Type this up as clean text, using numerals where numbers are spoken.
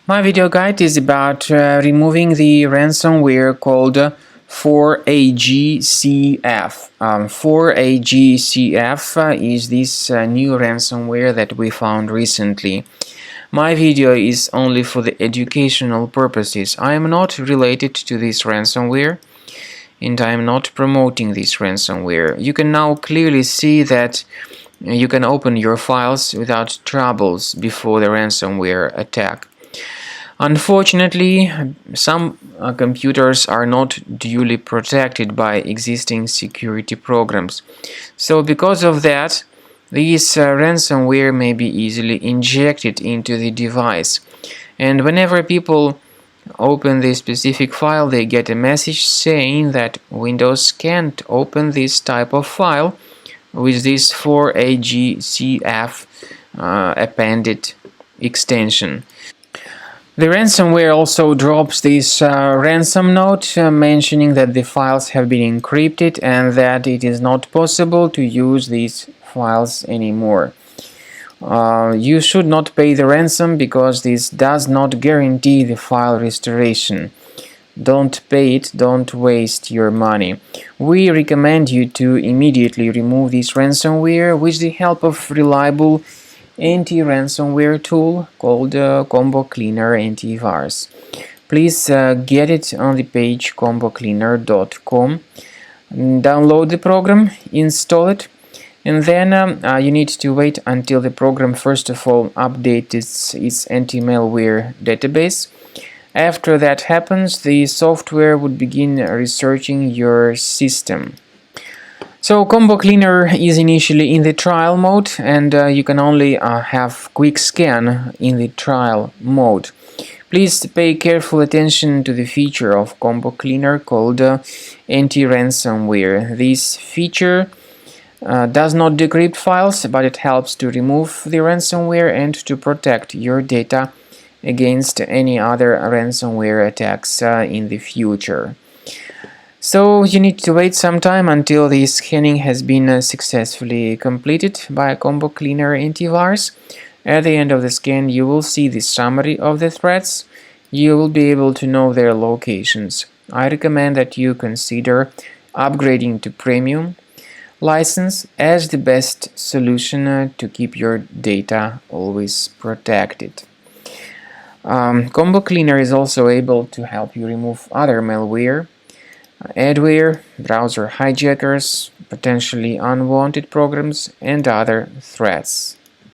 My video guide is about removing the ransomware called 4AGCF. 4AGCF is this new ransomware that we found recently. My video is only for the educational purposes. I am not related to this ransomware and I am not promoting this ransomware. You can now clearly see that you can open your files without troubles before the ransomware attack. Unfortunately, some computers are not duly protected by existing security programs. So because of that, this ransomware may be easily injected into the device. And whenever people open this specific file, they get a message saying that Windows can't open this type of file with this 4AGCF appended extension. The ransomware also drops this ransom note mentioning that the files have been encrypted and that it is not possible to use these files anymore. You should not pay the ransom because this does not guarantee the file restoration. Don't pay it, don't waste your money. We recommend you to immediately remove this ransomware with the help of reliable anti-ransomware tool called Combo Cleaner Antivirus. Please get it on the page combocleaner.com. Download the program, install it, and then you need to wait until the program first of all updates its anti-malware database. After that happens, the software would begin researching your system. So Combo Cleaner is initially in the trial mode, and you can only have quick scan in the trial mode. Please pay careful attention to the feature of Combo Cleaner called anti-ransomware. This feature does not decrypt files, but it helps to remove the ransomware and to protect your data against any other ransomware attacks in the future. So you need to wait some time until the scanning has been successfully completed by Combo Cleaner Antivirus. At the end of the scan, you will see the summary of the threats. You will be able to know their locations. I recommend that you consider upgrading to premium license as the best solution to keep your data always protected. Combo Cleaner is also able to help you remove other malware, adware, browser hijackers, potentially unwanted programs, and other threats.